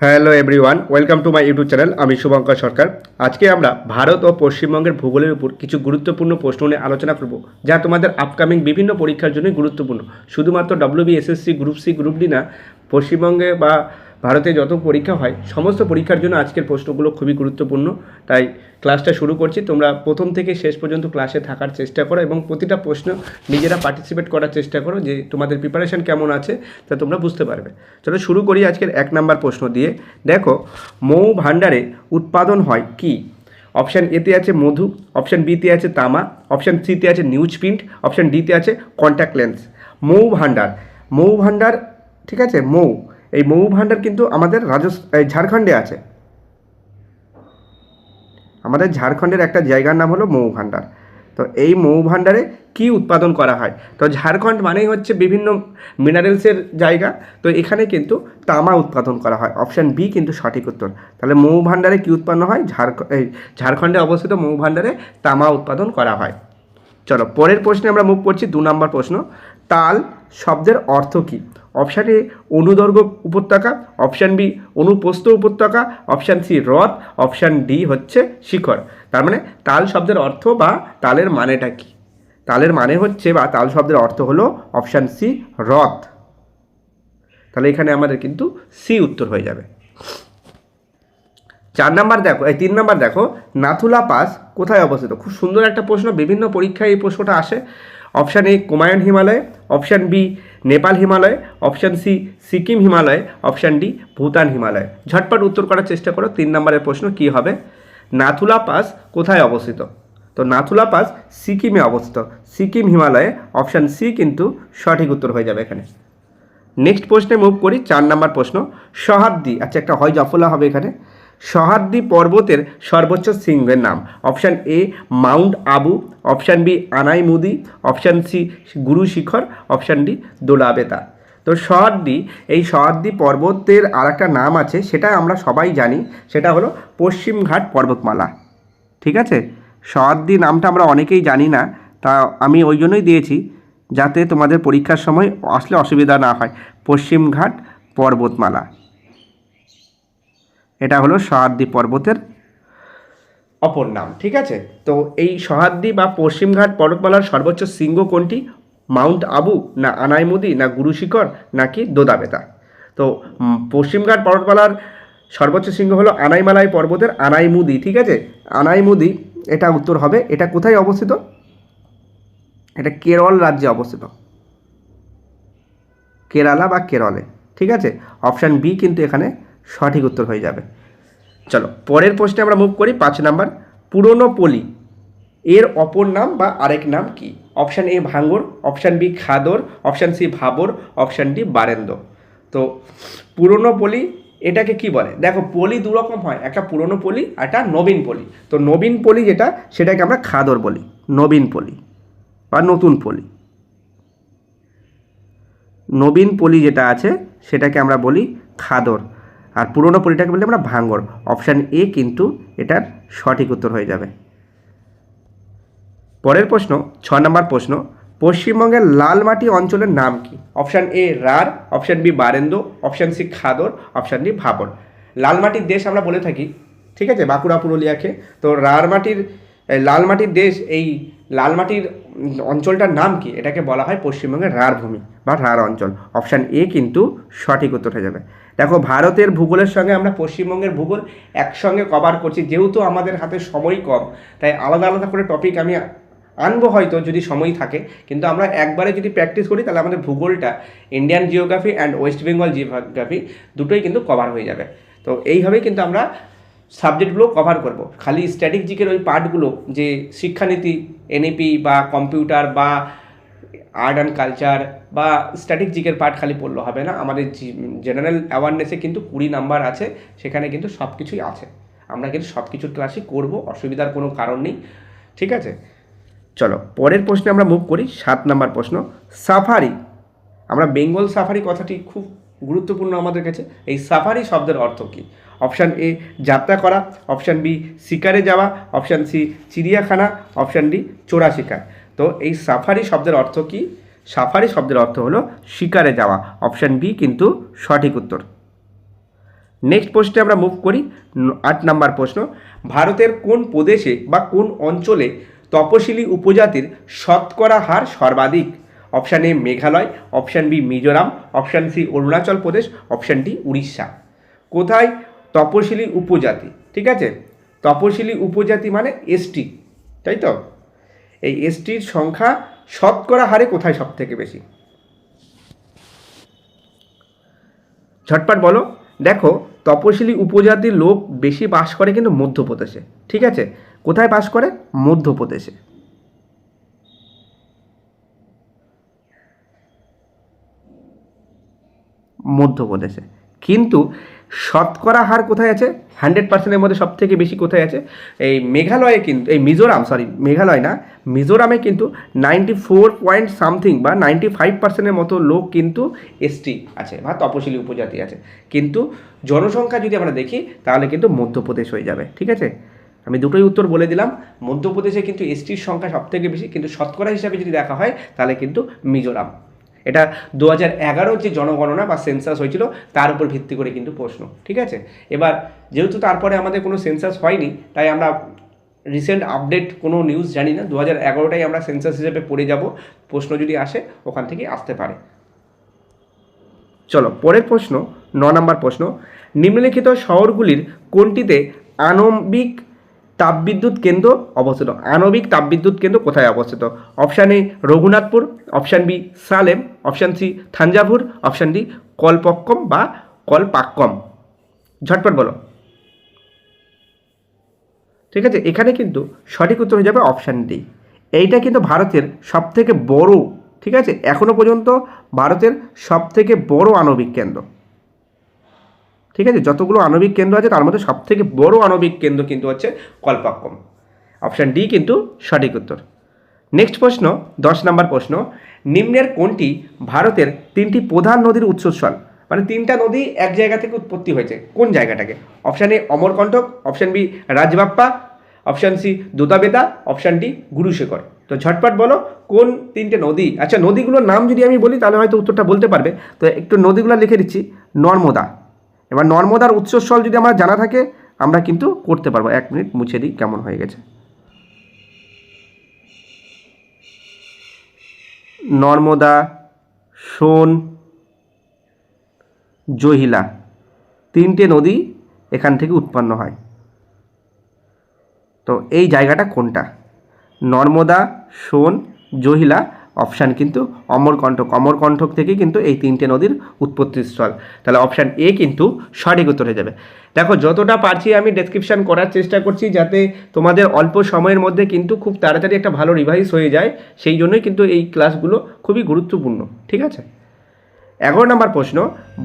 Hello everyone, welcome to my YouTube channel. আমি শুভঙ্কর সরকার। আজকে আমরা ভারত ও পশ্চিমবঙ্গের ভূগোলের উপর কিছু গুরুত্বপূর্ণ প্রশ্ন নিয়ে আলোচনা করব, যা তোমাদের আপকামিং বিভিন্ন পরীক্ষার জন্যই গুরুত্বপূর্ণ। শুধুমাত্র WB, SSC, group C, group D না, পশ্চিমবঙ্গে বা ভারতে যত পরীক্ষা হয় সমস্ত পরীক্ষার জন্য আজকের প্রশ্নগুলো খুবই গুরুত্বপূর্ণ। তাই ক্লাসটা শুরু করছি। তোমরা প্রথম থেকে শেষ পর্যন্ত ক্লাসে থাকার চেষ্টা করো এবং প্রতিটা প্রশ্ন নিজেরা পার্টিসিপেট করার চেষ্টা করো, যে তোমাদের প্রিপারেশন কেমন আছে তা তোমরা বুঝতে পারবে। চলো শুরু করি আজকের 1 নম্বর প্রশ্ন দিয়ে। দেখো, মৌ ভাণ্ডারে উৎপাদন হয় কি? অপশান এতে আছে মধু, অপশান বিতে আছে তামা, অপশান সিতে আছে নিউজ প্রিন্ট, অপশান ডিতে আছে কন্ট্যাক্ট লেন্স। মৌ ভাণ্ডার, ঠিক আছে, এই মৌ ভাণ্ডার কিন্তু আমাদের ঝাড়খণ্ডে আছে। আমাদের ঝাড়খণ্ডের একটা জায়গার নাম হলো মৌ ভাণ্ডার। তো এই মৌ ভাণ্ডারে কী উৎপাদন করা হয়? তো ঝাড়খণ্ড মানেই হচ্ছে বিভিন্ন মিনারেলসের জায়গা। তো এখানে কিন্তু তামা উৎপাদন করা হয়। অপশান বি কিন্তু সঠিক উত্তর। তাহলে মৌ ভাণ্ডারে কী উৎপন্ন হয়? ঝাড়খণ্ডে অবস্থিত মৌ ভাণ্ডারে তামা উৎপাদন করা হয়। চলো পরের প্রশ্নে আমরা মুভ করছি। 2 নম্বর প্রশ্ন। তাল শব্দের অর্থ কী? অপশান এ অনুদৈর্ঘ্য উপত্যকা, অপশান বি অনুপ্রস্থ উপত্যকা, অপশান সি হ্রদ, অপশান ডি হচ্ছে শিখর। তার মানে তাল শব্দের অর্থ বা তালের মানেটা কি? তালের মানে হচ্ছে বা তাল শব্দের অর্থ হলো অপশান সি হ্রদ। তাহলে এখানে আমাদের কিন্তু সি উত্তর হয়ে যাবে। 3 নম্বর দেখো, নাথুলা পাস কোথায় অবস্থিত? খুব সুন্দর একটা প্রশ্ন, বিভিন্ন পরীক্ষায় এই প্রশ্নটা আসে। Option A Kumaon Himalaya, option B Nepal Himalaya, option C Sikkim Himalaya, option D Bhutan Himalaya. ঝটপট উত্তর করার চেষ্টা করো। 3 নম্বরের প্রশ্ন কি হবে? নাথুলা পাস কোথায় অবস্থিত? তো নাথুলা পাস সিকিমে অবস্থিত, সিকিম হিমালয়ে। অপশান সি কিন্তু সঠিক উত্তর হয়ে যাবে এখানে। নেক্সট প্রশ্নে মুভ করি। 4 নম্বর প্রশ্ন। সহ্যাদ্রি, আচ্ছা একটা হয় জফলা হবে এখানে। সহ্যাদ্রি পর্বতের সর্বোচ্চ শৃঙ্গের নাম? Option A mount Abu, option B Anaimudi, option C Guru Shikhar, option D দোলাবেতা। তো এই সহ্যাদ্রি পর্বতের আর একটা নাম আছে, সেটা আমরা সবাই জানি, সেটা হলো পশ্চিমঘাট পর্বতমালা। ঠিক আছে, সহ্যাদ্রি নামটা আমরা অনেকেই জানি না, তা আমি ওই জন্যই দিয়েছি যাতে তোমাদের পরীক্ষার সময় আসলে অসুবিধা না হয়। পশ্চিমঘাট পর্বতমালা, এটা হলো সহ্যাদ্রি পর্বতের অপর নাম। ঠিক আছে, তো এই সহ্যাদ্রি বা পশ্চিমঘাট পর্বতমালার সর্বোচ্চ শৃঙ্গ কোনটি? মাউন্ট আবু, না আনাইমুদি, না গুরু শিখর, নাকি দোদাবেতা? তো পশ্চিমঘাট পর্বতমালার সর্বোচ্চ শৃঙ্গ হলো আনাইমালাই পর্বতের আনাইমুদি। ঠিক আছে, আনাইমুদি এটা উত্তর হবে। এটা কোথায় অবস্থিত? এটা কেরল রাজ্যে অবস্থিত, কেরালা বা কেরলে। ঠিক আছে, অপশান বি কিন্তু এখানে সঠিক উত্তর হয়ে যাবে। চলো পরের প্রশ্নে আমরা মুভ করি। 5 নাম্বার। পুরনো পলি এর অপর নাম বা আরেক নাম কি? Option A Bhangar, option B Khadar, option C Bhabar, option D Barendra. তো পুরনো পলি এটাকে কি বলে? দেখো, পলি দু রকম হয়, একটা পুরনো পলি আর একটা নবীন পলি। তো নবীন পলি যেটা, সেটাকে আমরা খাদর বলি। নবীন পলি বা নতুন পলি, নবীন পলি যেটা আছে সেটাকে আমরা বলি খাদর, আর পুরনো পলিটাকে বলি আমরা ভাঙ্গর। অপশান এ কিন্তু এটার সঠিক উত্তর হয়ে যাবে। পরের প্রশ্ন, 6 নম্বর প্রশ্ন। পশ্চিমবঙ্গের লাল মাটি অঞ্চলের নাম কি? Option A Rarh, option B Barendra, option C Khadar, option D Bhabar. লাল মাটির দেশ আমরা বলে থাকি, ঠিক আছে, বাঁকুড়া পুরুলিয়াকে। তো লাল মাটির দেশ, এই লাল মাটির অঞ্চলটার নাম কি? এটাকে বলা হয় পশ্চিমবঙ্গের রার ভূমি বা রার অঞ্চল। অপশান এ কিন্তু সঠিক উত্তর হয়ে যাবে। দেখো, ভারতের ভূগোলের সঙ্গে আমরা পশ্চিমবঙ্গের ভূগোল একসঙ্গে কভার করছি। যেহেতু আমাদের হাতে সময় কম, তাই আলাদা আলাদা করে টপিক আমি আনবো হয়তো যদি সময় থাকে, কিন্তু আমরা একবারে যদি প্র্যাকটিস করি তাহলে আমাদের ভূগোলটা, Indian geography and West Bengal geography দুটোই কিন্তু কভার হয়ে যাবে। তো এইভাবেই কিন্তু আমরা সাবজেক্টগুলো কভার করব। খালি স্ট্যাটিক জিকের ওই পার্টগুলো, যে শিক্ষানীতি, এনইপি বা কম্পিউটার বা আর্ট অ্যান্ড কালচার বা স্ট্যাটিক জিকের পার্ট খালি পড়লে হবে না। আমাদের জেনারেল অ্যাওয়ারনেসে কিন্তু 20 নাম্বার আছে, সেখানে কিন্তু সব কিছুই আছে। আমরা কিন্তু সব কিছুর ক্লাসই করব, অসুবিধার কোনো কারণ নেই। ঠিক আছে, চলো পরের প্রশ্নে আমরা মুভ করি। 7 নম্বর প্রশ্ন। সাফারি, আমরা বেঙ্গল সাফারি কথাটি খুব গুরুত্বপূর্ণ আমাদের কাছে। এই সাফারি শব্দের অর্থ কী? অপশান এ যাত্রা করা, অপশান বি শিকারে যাওয়া, অপশান সি চিড়িয়াখানা, অপশান ডি চোরা শিকার। তো এই সাফারি শব্দের অর্থ কী? সাফারি শব্দের অর্থ হলো শিকারে যাওয়া। অপশান বি কিন্তু সঠিক উত্তর। নেক্সট প্রশ্নে আমরা মুভ করি 8 নম্বর প্রশ্ন, ভারতের কোন প্রদেশে বা কোন অঞ্চলে তপশিলি উপজাতির শতকরা হার সর্বাধিক? Option A Meghalaya, option B Mizoram, option C Arunachal Pradesh, option D Orissa. কোথায় তপশিলি উপজাতি? ঠিক আছে, তপশিলি উপজাতি মানে এসটি, তাই তো? এই এসটির সংখ্যা শতকরা হারে কোথায় সব থেকে বেশি? ঝটপট বলো। দেখো, তপশিলি উপজাতির লোক বেশি বাস করে কিন্তু মধ্যপ্রদেশে। ঠিক আছে, কোথায় বাস করে? মধ্যপ্রদেশে। মধ্যপ্রদেশে। কিন্তু শতকরা হার কোথায় আছে? 100%-এর মধ্যে সব থেকে বেশি কোথায় আছে? এই মেঘালয়ে কিন্তু, এই মিজোরাম, মেঘালয় না, মিজোরামে কিন্তু 94 পয়েন্ট সামথিং বা 95%-এর মতো লোক কিন্তু এসটি আছে বা তপশিলি উপজাতি আছে। কিন্তু জনসংখ্যা যদি আমরা দেখি তাহলে কিন্তু মধ্যপ্রদেশ হয়ে যাবে। ঠিক আছে, আমি দুটোই উত্তর বলে দিলাম। মধ্যপ্রদেশে কিন্তু এসটির সংখ্যা সব থেকে বেশি, কিন্তু শতকরা হিসাবে যদি দেখা হয় তাহলে কিন্তু মিজোরাম। এটা 2011 যে জনগণনা বা সেন্সাস হয়েছিল তার উপর ভিত্তি করে কিন্তু প্রশ্ন। ঠিক আছে, এবার যেহেতু তারপরে আমাদের কোনো সেন্সাস হয়নি, তাই আমরা রিসেন্ট আপডেট কোনো নিউজ জানি না। 2011টাই আমরা সেন্সাস হিসেবে পড়ে যাব, প্রশ্ন যদি আসে ওখান থেকে আসতে পারে। চলো পরের প্রশ্ন, 9 নম্বর প্রশ্ন, নিম্নলিখিত শহরগুলির কোনটিতে আণবিক তাপবিদ্যুৎ কেন্দ্র অবস্থিত? আণবিক তাপবিদ্যুৎ কেন্দ্র কোথায় অবস্থিত? Option A Raghunathpur, option B Salem, option C Thanjavur, option D Kalpakkam বা কলপাক্কম। ঝটপট বলো। ঠিক আছে, এখানে কিন্তু সঠিক উত্তর হয়ে যাবে অপশান ডি। এইটা কিন্তু ভারতের সবথেকে বড়, ঠিক আছে, এখনো পর্যন্ত ভারতের সবথেকে বড় আণবিক কেন্দ্র। ঠিক আছে, যতগুলো আণবিক কেন্দ্র আছে তার মধ্যে সবথেকে বড় আণবিক কেন্দ্র কিন্তু হচ্ছে কলপাক্কম। অপশান ডি কিন্তু সঠিক উত্তর। নেক্সট প্রশ্ন, 10 নম্বর প্রশ্ন, নিম্নের কোনটি ভারতের 3টি প্রধান নদীর উৎসস্থল? মানে 3টা নদী এক জায়গা থেকে উৎপত্তি হয়েছে, কোন জায়গাটাকে? Option A Amarkantak, option B Rajbappa, option C Doddabetta, option D Gurushikhar. তো ঝটপট বলো কোন 3টে নদী। আচ্ছা, নদীগুলোর নাম যদি আমি বলি তাহলে হয়তো উত্তরটা বলতে পারবে। তো একটু নদীগুলো লিখে দিচ্ছি। নর্মদা। এবার নর্মদার উৎসস্থল যদি আমার জানা থাকে আমরা কিন্তু করতে পারবো। 1 মিনিট মুছে দিই, কেমন হয়ে গেছে। নর্মদা, সোন, জহিলা, 3টে নদী এখান থেকে উৎপন্ন হয়। তো এই জায়গাটা কোনটা? নর্মদা, সোন, জহিলা, অপশান কিন্তু অমরকণ্টক। অমরকণ্টক থেকে কিন্তু এই 3টে নদীর উৎপত্তিস্থল। তাহলে অপশান এ কিন্তু সঠিক উত্তর হয়ে যাবে। দেখো, যতটা পারছি আমি ডেসক্রিপশান করার চেষ্টা করছি যাতে তোমাদের অল্প সময়ের মধ্যে কিন্তু খুব তাড়াতাড়ি একটা ভালো রিভাইজ হয়ে যায়। সেই জন্যই কিন্তু এই ক্লাসগুলো খুবই গুরুত্বপূর্ণ। ঠিক আছে, 11 নম্বর প্রশ্ন,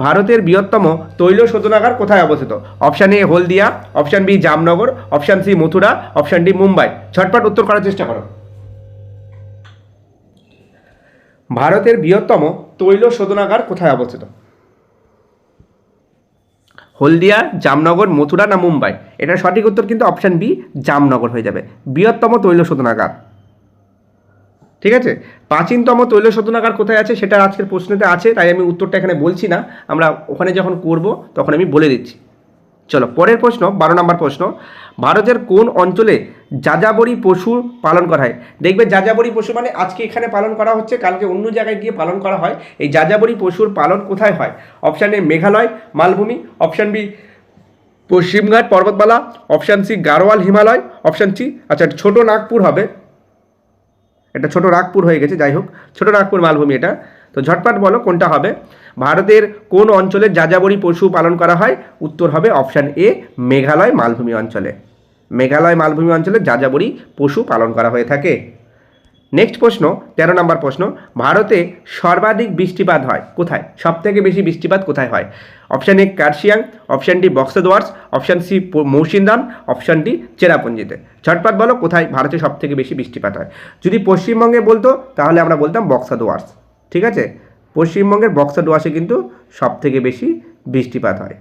ভারতের বৃহত্তম তৈল শোধনাগার কোথায় অবস্থিত? Option A Haldia, option B Jamnagar, option C Mathura, option D Mumbai. ঝটপট উত্তর করার চেষ্টা করো। ভারতের বৃহত্তম তৈল শোধনাগার কোথায় অবস্থিত? হলদিয়া, জামনগর, মথুরা না মুম্বাই? এটার সঠিক উত্তর কিন্তু অপশান বি জামনগর হয়ে যাবে, বৃহত্তম তৈল শোধনাগার। ঠিক আছে, প্রাচীনতম তৈল শোধনাগার কোথায় আছে সেটা আজকের প্রশ্নতে আছে, তাই আমি উত্তরটা এখানে বলছি না, আমরা ওখানে যখন করব তখন আমি বলে দিচ্ছি। চলো পরের প্রশ্ন, 12 নম্বর প্রশ্ন, ভারতের কোন অঞ্চলে যাযাবরী পশু পালন করা হয়? দেখবে যাযাবরী পশু মানে আজকে এখানে পালন করা হচ্ছে, কালকে অন্য জায়গায় গিয়ে পালন করা হয়। এই যাযাবরী পশুর পালন কোথায় হয়? অপশান এ মেঘালয় মালভূমি, অপশান বি পশ্চিমঘাট পর্বতমালা, option C Garhwal Himalaya, option C, আচ্ছা ছোট নাগপুর হবে, এটা ছোট নাগপুর হয়ে গেছে, যাই হোক ছোট নাগপুর মালভূমি এটা। তো ঝটপট বলো কোনটা হবে? ভারতের কোন অঞ্চলে যাযাবরী পশু পালন করা হয়? উত্তর হবে অপশান এ মেঘালয় মালভূমি অঞ্চলে। মেঘালয় মালভূমি অঞ্চলে যাযাবরী পশু পালন করা হয়ে থাকে। নেক্সট প্রশ্ন, 13 নম্বর প্রশ্ন, ভারতে সর্বাধিক বৃষ্টিপাত হয় কোথায়? সবথেকে বেশি বৃষ্টিপাত কোথায় হয়? Option A Kurseong, option D Buxa Duars, option C Mawsynram, option D চেরাপুঞ্জিতে। ঝটপট বলো কোথায় ভারতে সবথেকে বেশি বৃষ্টিপাত হয়। যদি পশ্চিমবঙ্গে বলতো তাহলে আমরা বলতাম বক্সাদুয়ার্স। ঠিক আছে, পশ্চিমবঙ্গের বক্সাদুয়ার্সে কিন্তু সবথেকে বেশি বৃষ্টিপাত হয়।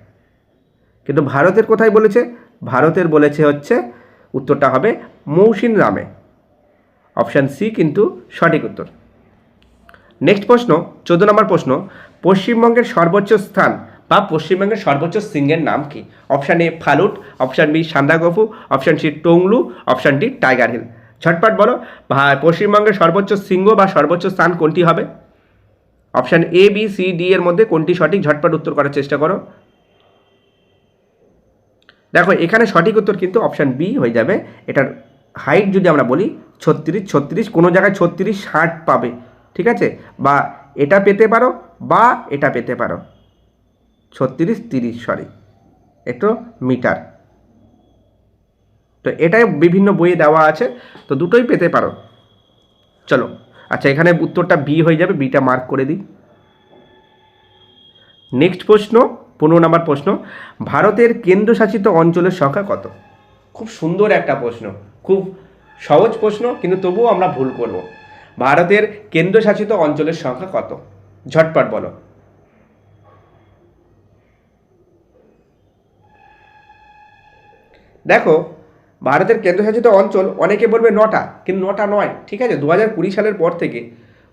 কিন্তু ভারতের কোথায় বলেছে? ভারতের বলেছে হচ্ছে উত্তরটা হবে মৌসিনরামে। অপশান সি কিন্তু সঠিক উত্তর। নেক্সট প্রশ্ন, 14 নম্বর প্রশ্ন, পশ্চিমবঙ্গের সর্বোচ্চ স্থান বা পশ্চিমবঙ্গের সর্বোচ্চ শৃঙ্গের নাম কি? Option A Phalut, option B Sandakphu, option C Tonglu, option D tiger hill. ঝটপট বলো পশ্চিমবঙ্গের সর্বোচ্চ শৃঙ্গ বা সর্বোচ্চ স্থান কোনটি হবে? Option A B C D এর মধ্যে কোনটি সঠিক? ঝটপট উত্তর করার চেষ্টা করো। দেখো এখানে সঠিক উত্তর কিন্তু অপশান বি হয়ে যাবে। এটার হাইট যদি আমরা বলি 36, কোনো জায়গায় 36-60 পাবে, ঠিক আছে, বা এটা পেতে পারো বা এটা পেতে পারো, 36-30 সরি, একটু মিটার। তো এটাই বিভিন্ন বইয়ে দেওয়া আছে, তো দুটোই পেতে পারো। চলো আচ্ছা, এখানে উত্তরটা বি হয়ে যাবে, বিটা মার্ক করে দিই। নেক্সট প্রশ্ন, 15 নম্বর প্রশ্ন, ভারতের কেন্দ্রশাসিত অঞ্চলের সংখ্যা কত? খুব সুন্দর একটা প্রশ্ন, খুব সহজ প্রশ্ন, কিন্তু তবুও আমরা ভুল করব। ভারতের কেন্দ্রশাসিত অঞ্চলের সংখ্যা কত? ঝটপট বলো। দেখো ভারতের কেন্দ্রশাসিত অঞ্চল অনেকে বলবে 9টা, কিন্তু 9টা নয়, ঠিক আছে। 2020 সালের পর থেকে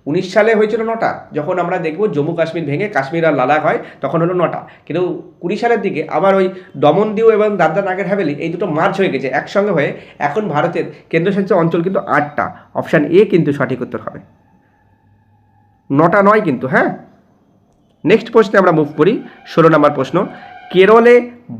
19 সালে হয়েছিল 9টা, যখন আমরা দেখব জম্মু কাশ্মীর ভেঙে কাশ্মীর আর লাদাখ হয় তখন হলো 9টা, কিন্তু 20 সালের দিকে আবার ওই দমন দিউ এবং দাদরা নাগের হাভেলি এই দুটো মার্চ হয়ে গেছে একসঙ্গে হয়ে, এখন ভারতের কেন্দ্রশাসিত অঞ্চল কিন্তু 8টা। অপশান এ কিন্তু সঠিক উত্তর হবে, 9টা নয় কিন্তু, হ্যাঁ। নেক্সট প্রশ্নে আমরা মুভ করি, 16 নম্বর প্রশ্ন, কেরলে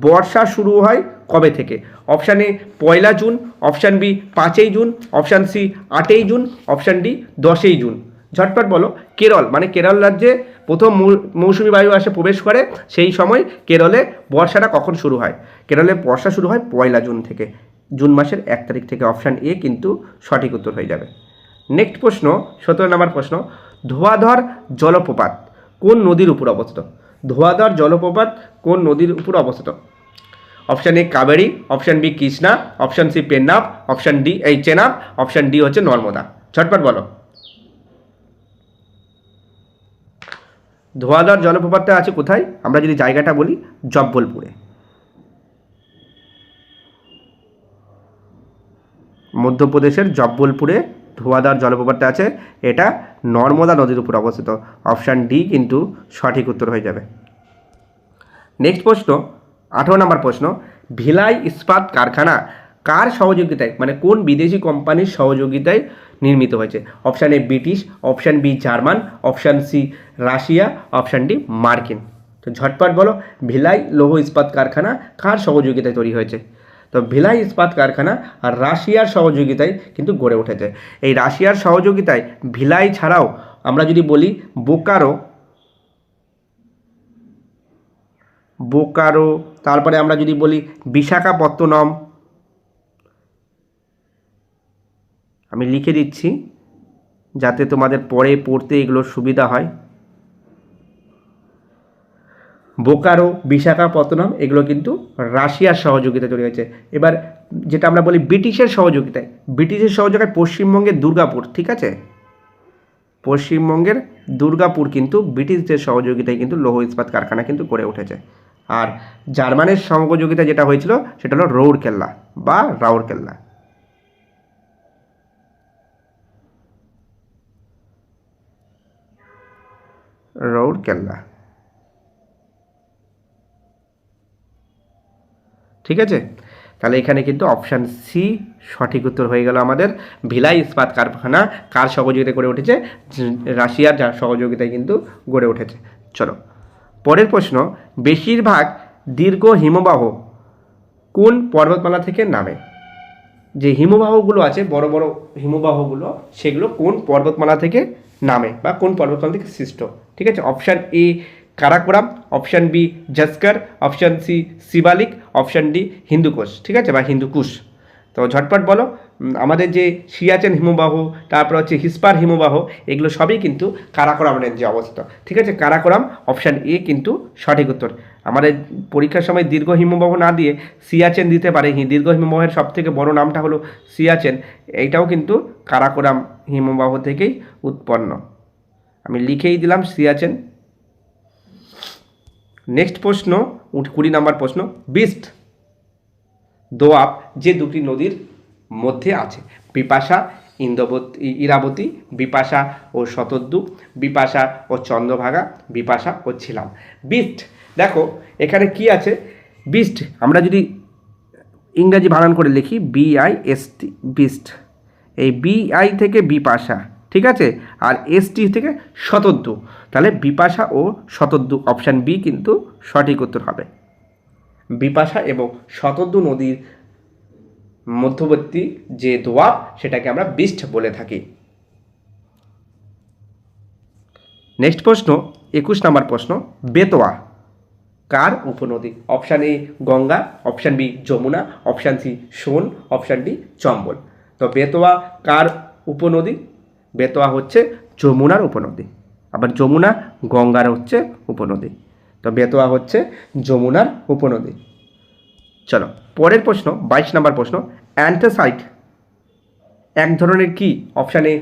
বর্ষা শুরু হয় কবে থেকে? Option A 1 June, option B 5 June, option C 8 June, option D 10 June. ঝটপট বলো। কেরল মানে কেরল রাজ্যে প্রথম মৌসুমি বায়ু আসে প্রবেশ করে, সেই সময় কেরলে বর্ষাটা কখন শুরু হয়? কেরলে বর্ষা শুরু হয় 1 জুন থেকে, জুন মাসের 1 তারিখ থেকে। অপশান এ কিন্তু সঠিক উত্তর হয়ে যাবে। নেক্সট প্রশ্ন, 17 নম্বর প্রশ্ন, ধোঁয়াধর জলপ্রপাত কোন নদীর উপর অবস্থিত? ধোঁয়াধর জলপ্রপাত কোন নদীর উপর অবস্থিত? Option A Kaveri, option B Krishna, option C Pennar, option D Chenab, option D হচ্ছে নর্মদা। ঝটপট বলো। ধোঁয়াধর জলপ্রপাতটা আছে কোথায়? আমরা যদি জায়গাটা বলি, জব্বলপুরে, মধ্যপ্রদেশের জব্বলপুরে ধোঁয়াধর জলপ্রপাতটা আছে, এটা নর্মদা নদীর উপর অবস্থিত। অপশান ডি কিন্তু সঠিক উত্তর হয়ে যাবে। নেক্সট প্রশ্ন, 18 নম্বর প্রশ্ন, ভিলাই ইস্পাত কারখানা কার সহযোগিতায়, মানে কোন বিদেশি কোম্পানির সহযোগিতায় নির্মিত হয়েছে? Option A British, option B German, option C Russia, option D মার্কিন। তো ঝটপট বলো, ভিলাই লৌহ ইস্পাত কারখানা কার সহযোগিতায় তৈরি হয়েছে? তো ভিলাই ইস্পাত কারখানা আর রাশিয়ার সহযোগিতায় কিন্তু গড়ে উঠেছে। এই রাশিয়ার সহযোগিতায় ভিলাই ছাড়াও আমরা যদি বলি বোকারো, তারপরে আমরা যদি বলি বিশাখাপত্তনম, আমি লিখে দিচ্ছি যাতে তোমাদের পরে পড়তে এগুলোর সুবিধা হয়। বোকারো, বিশাখাপত্তনম এগুলো কিন্তু রাশিয়ার সহযোগিতায় তৈরি হয়েছে। এবার যেটা আমরা বলি ব্রিটিশের সহযোগিতায় পশ্চিমবঙ্গের দুর্গাপুর, ঠিক আছে, পশ্চিমবঙ্গের দুর্গাপুর কিন্তু ব্রিটিশদের সহযোগিতায় কিন্তু লৌহ ইস্পাত কারখানা কিন্তু গড়ে উঠেছে। আর জার্মানের সহযোগিতা যেটা হয়েছিল সেটা হলো রৌরকেল্লা বা রাউরকেল্লা। রৌরকেল্লা, ঠিক আছে। তাহলে এখানে কিন্তু অপশান সি সঠিক উত্তর হয়ে গেল আমাদের। ভিলাই ইস্পাত কারখানা কার সহযোগিতায় গড়ে উঠেছে? রাশিয়ার সহযোগিতায় কিন্তু গড়ে উঠেছে। চলো পরের প্রশ্ন, বেশিরভাগ দীর্ঘ হিমবাহ কোন পর্বতমালা থেকে নামে? যে হিমবাহগুলো আছে, বড় বড় হিমবাহগুলো, সেগুলো কোন পর্বতমালা থেকে নামে বা কোন পর্বতমালা থেকে সৃষ্ট? ঠিক আছে, option A Karakoram, option B Zaskar, option C Shivalik, option D Hindu Kush, ঠিক আছে, বা হিন্দুকুশ। তো ঝটপট বলো, আমাদের যে সিয়াচেন হিমবাহ, তারপর হচ্ছে হিসপার হিমবাহ, এগুলো সবই কিন্তু কারাকোরামের যে অবস্থিত, ঠিক আছে। কারাকোরাম অপশান এ কিন্তু সঠিক উত্তর। আমাদের পরীক্ষার সময় দীর্ঘ হিমবাহ না দিয়ে সিয়াচেন দিতে পারে, দীর্ঘ হিমবাহের সবথেকে বড় নামটা হলো সিয়াচেন, এইটাও কিন্তু কারাকোরাম হিমবাহ থেকেই উৎপন্ন। আমি লিখেই দিলাম সিয়াচেন। নেক্সট প্রশ্ন, 20 নম্বর প্রশ্ন, বিস্ট দোয়াব যে দুটি নদীর মধ্যে আছে? বিপাশা, ইরাবতী, বিপাশা ও শতদ্রু, বিপাশা ও চন্দ্রভাগা, বিপাশা ও ঝিলাম। বিস্ট দেখো এখানে কি আছে, বিস্ট, আমরা যদি ইংরাজি বানান করে লিখি BIST, বিস্ট, এই BI থেকে বিপাশা, ঠিক আছে, আর ST থেকে শতদ্রু, তাহলে বিপাশা ও শতদ্রু, অপশান বি কিন্তু সঠিক উত্তর হবে। বিপাশা এবং শতদ্রু নদীর মধ্যবর্তী যে দোয়াব সেটাকে আমরা বিস্ট বলে থাকি। নেক্সট প্রশ্ন, 21 নম্বর প্রশ্ন, বেতোয়া কার উপনদী? Option A Ganga, option B Yamuna, option C Son, option D Chambal. তো বেতোয়া কার উপনদী? বেতোয়া হচ্ছে যমুনার উপনদী, আবার যমুনা গঙ্গার হচ্ছে উপনদী। তো বেতোয়া হচ্ছে যমুনার উপনদী। চলো পরের প্রশ্ন, 22 নম্বর প্রশ্ন, অ্যান্থ্রাসাইট এক ধরনের কি? অপশান এ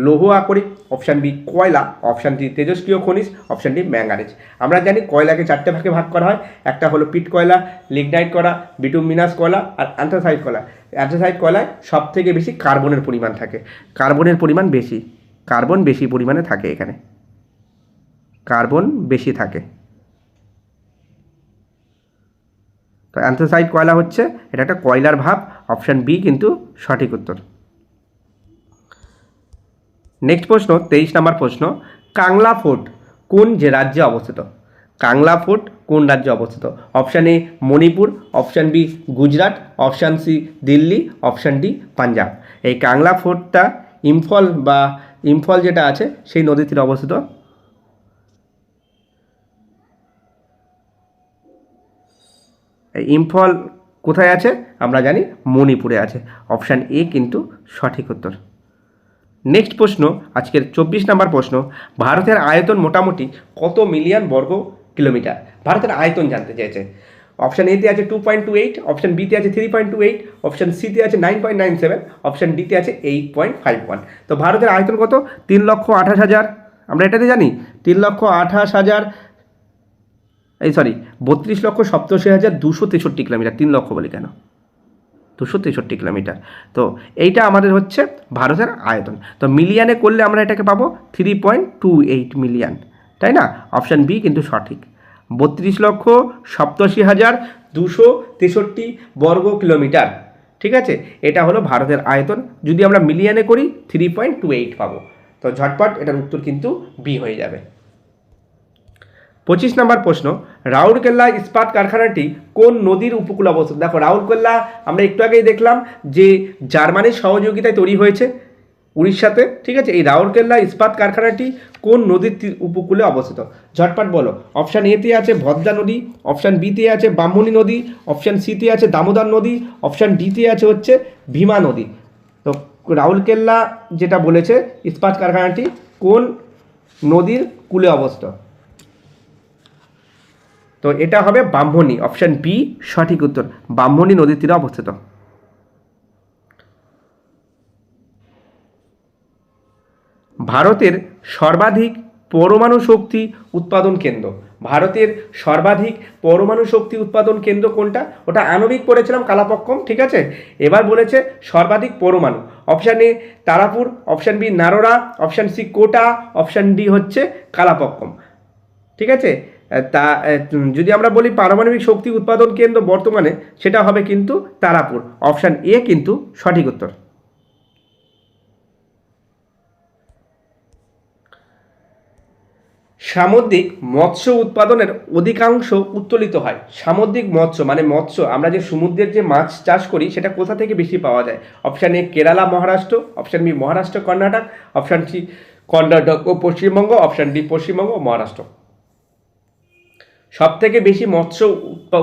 লৌহ আকরিক, অপশান বি কয়লা, অপশান সি তেজস্ক্রিয় খনিজ, অপশান ডি ম্যাঙ্গানিজ। আমরা জানি কয়লাকে 4টে ভাগে ভাগ করা হয়, একটা হলো পিট কয়লা, লিগনাইট কয়লা, বিটুমিনাস কয়লা আর অ্যান্থ্রাসাইট কয়লা। অ্যান্থ্রাসাইট কয়লায় সব থেকে বেশি কার্বনের পরিমাণ থাকে, কার্বনের পরিমাণ বেশি, কার্বন বেশি পরিমাণে থাকে, এখানে কার্বন বেশি থাকে। তো অ্যান্থ্রাসাইট কয়লা হচ্ছে এটা একটা কয়লার ভাব, অপশান বি কিন্তু সঠিক উত্তর। নেক্সট প্রশ্ন, 23 নম্বর প্রশ্ন, কাংলা ফোর্ট কোন যে রাজ্যে অবস্থিত? কাংলা ফোর্ট কোন রাজ্যে অবস্থিত? Option A Manipur, option B Gujarat, option C Delhi, option D Punjab. এই কাংলা ফোর্টটা ইম্ফল যেটা আছে সেই নদীর তীরে অবস্থিত। এই ইম্ফল কোথায় আছে? আমরা জানি মণিপুরে আছে, অপশান এ কিন্তু সঠিক উত্তর। নেক্সট প্রশ্ন, আজকের 24 নম্বর প্রশ্ন, ভারতের আয়তন মোটামুটি কত মিলিয়ন বর্গ কিলোমিটার? ভারতের আয়তন জানতে চেয়েছে। অপশান এতে আছে 2.28, অপশান বিতে আছে 3.28, অপশান সিতে আছে 9.97, অপশান ডিতে আছে 8.51। তো ভারতের আয়তন কত? 3,28,000, আমরা এটাতে জানি 3,28,000, 32,87,263 কিলোমিটার। 3 লক্ষ বলি কেন, 263 কিলোমিটার। তো এইটা আমাদের হচ্ছে ভারতের আয়তন। তো মিলিয়নে করলে আমরা এটাকে পাবো 3.28 মিলিয়ন, তাই না? অপশান বি কিন্তু সঠিক, 32,87,263 বর্গ কিলোমিটার, ঠিক আছে। এটা হলো ভারতের আয়তন, যদি আমরা মিলিয়নে করি 3.28 পাবো। তো ঝটপট এটার উত্তর কিন্তু বি হয়ে যাবে। 25 নম্বর প্রশ্ন, রাউরকেল্লা ইস্পাত কারখানাটি কোন নদীর উপকূলে অবস্থিত? দেখো রাউরকেল্লা আমরা একটু আগেই দেখলাম যে জার্মানির সহযোগিতায় তৈরি হয়েছে উড়িষ্যাতে, ঠিক আছে। এই রাউরকেল্লা ইস্পাত কারখানাটি কোন নদীর উপকূলে অবস্থিত? ঝটপট বলো। অপশান এতে আছে ভদ্রা নদী, অপশান বিতে আছে ব্রাহ্মণী নদী, অপশান সিতে আছে দামোদর নদী, অপশান ডিতে আছে হচ্ছে ভীমা নদী। তো রাউরকেল্লা যেটা বলেছে ইস্পাত কারখানাটি কোন নদীর কূলে অবস্থিত? তো এটা হবে ব্রাহ্মণী, অপশান বি সঠিক উত্তর, ব্রাহ্মণী নদীর তীরে অবস্থিত। ভারতের সর্বাধিক পরমাণু শক্তি উৎপাদন কেন্দ্র, ভারতের সর্বাধিক পরমাণু শক্তি উৎপাদন কেন্দ্র কোনটা? ওটা আণবিক পড়েছিলাম কালাপক্কম, ঠিক আছে। এবার বলেছে সর্বাধিক পরমাণু, option A Tarapur, option B Narora, option C Kota, option D হচ্ছে কালাপক্কম, ঠিক আছে। তা যদি আমরা বলি পারমাণবিক শক্তি উৎপাদন কেন্দ্র বর্তমানে, সেটা হবে কিন্তু তারাপুর, অপশান এ কিন্তু সঠিক উত্তর। সামুদ্রিক মৎস্য উৎপাদনের অধিকাংশ উত্তোলিত হয়। সামুদ্রিক মৎস্য মানে মৎস্য, আমরা যে সমুদ্রের যে মাছ চাষ করি সেটা কোথা থেকে বেশি পাওয়া যায়? Option A Kerala Maharashtra, option B Maharashtra Karnataka, option C Karnataka ও পশ্চিমবঙ্গ, অপশান ডি পশ্চিমবঙ্গ ও মহারাষ্ট্র। সব থেকে বেশি মৎস্য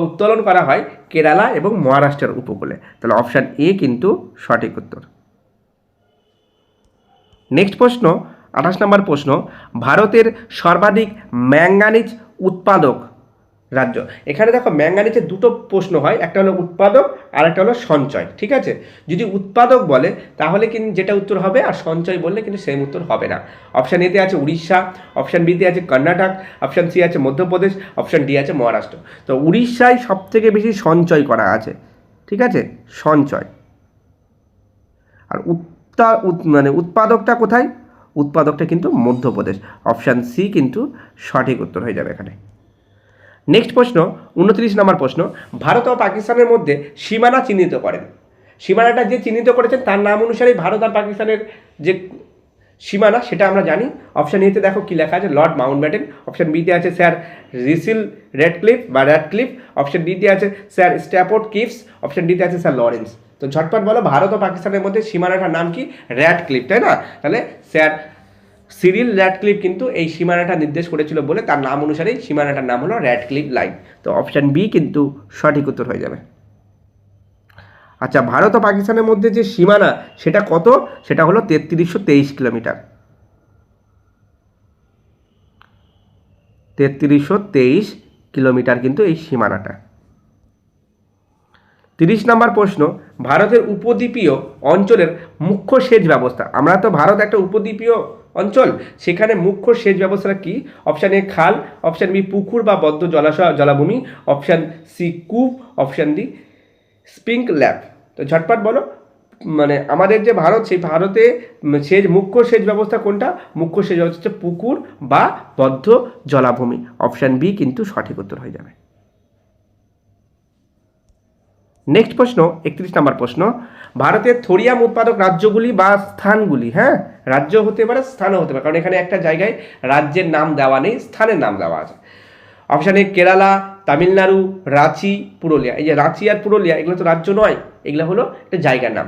উত্তোলন করা হয় কেরালা এবং মহারাষ্ট্রের উপকূলে, তাহলে অপশান এ কিন্তু সঠিক উত্তর। নেক্সট প্রশ্ন, 28 নম্বর প্রশ্ন, ভারতের সর্বাধিক ম্যাঙ্গানিজ উৎপাদক রাজ্য। এখানে দেখো ম্যাঙ্গানিজের দুটো প্রশ্ন হয়, একটা হলো উৎপাদক আর একটা হলো সঞ্চয়, ঠিক আছে। যদি উৎপাদক বলে তাহলে কিন্তু যেটা উত্তর হবে, আর সঞ্চয় বললে কিন্তু সেম উত্তর হবে না। অপশান এতে আছে উড়িষ্যা, অপশান বিতে আছে কর্ণাটক, অপশান সি আছে মধ্যপ্রদেশ, অপশান ডি আছে মহারাষ্ট্র। তো উড়িষ্যায় সব থেকে বেশি সঞ্চয় করা আছে, ঠিক আছে, সঞ্চয়। আর উৎপাদকটা কোথায়? উৎপাদকটা কিন্তু মধ্যপ্রদেশ, অপশান সি কিন্তু সঠিক উত্তর হয়ে যাবে এখানে। নেক্সট প্রশ্ন 29 নম্বর প্রশ্ন, ভারত ও পাকিস্তানের মধ্যে সীমানা চিহ্নিত করেন। সীমানাটা যে চিহ্নিত করেছেন তার নাম অনুসারেই ভারত আর পাকিস্তানের যে সীমানা সেটা আমরা জানি। অপশান এতে দেখো কি লেখা আছে, লর্ড মাউন্টব্যাটেন। অপশান বিতে আছে স্যার রিসিল রেডক্লিফ বা র্যাডক্লিফ। অপশান ডিতে আছে স্যার স্ট্যাফোর্ড কিপস। অপশান ডিতে আছে স্যার লরেন্স। তো ঝটপট বলো, ভারত ও পাকিস্তানের মধ্যে সীমানাটার নাম কি? র্যাডক্লিফ, তাই না? তাহলে স্যার সিরিল র্যাডক্লিফ কিন্তু এই সীমানাটা নির্দেশ করেছিল বলে তার নাম অনুসারেই সীমানাটার নাম হলো র্যাডক্লিফ লাইন। তো অপশান বি কিন্তু সঠিক উত্তর হয়ে যাবে। আচ্ছা, ভারত ও পাকিস্তানের মধ্যে যে সীমানা সেটা কত? সেটা হলো 3323 কিলোমিটার। 3323 কিলোমিটার কিন্তু এই সীমানাটা। 30 নম্বর প্রশ্ন, ভারতের উপদ্বীপীয় অঞ্চলের মুখ্য সেচ ব্যবস্থা। আমরা তো ভারত একটা উপদ্বীপীয় অঞ্চল, সেখানে মুখ্য সেচ ব্যবস্থাটা কি? অপশান এ খাল, অপশান বি পুকুর বা বদ্ধ জলাশয় জলাভূমি, অপশান সি কূপ, অপশান ডি স্প্রিংকলার। তো ঝটপট বলো, মানে আমাদের যে ভারত, সেই ভারতে মুখ্য সেচ ব্যবস্থা কোনটা? মুখ্য সেচ ব্যবস্থা হচ্ছে পুকুর বা বদ্ধ জলাভূমি। অপশান বি কিন্তু সঠিক উত্তর হয়ে যাবে। নেক্সট প্রশ্ন 31 নম্বর প্রশ্ন, ভারতের থোরিয়াম উৎপাদক রাজ্যগুলি বা স্থানগুলি, হ্যাঁ রাজ্য হতে পারে, স্থানও হতে পারে, কারণ এখানে একটা জায়গায় রাজ্যের নাম দেওয়া নেই, স্থানের নাম দেওয়া আছে। Option A Kerala, Tamil Nadu, Ranchi, Purulia. এই যে রাঁচি আর পুরুলিয়া এগুলো তো রাজ্য নয়, এগুলো হলো একটা জায়গার নাম।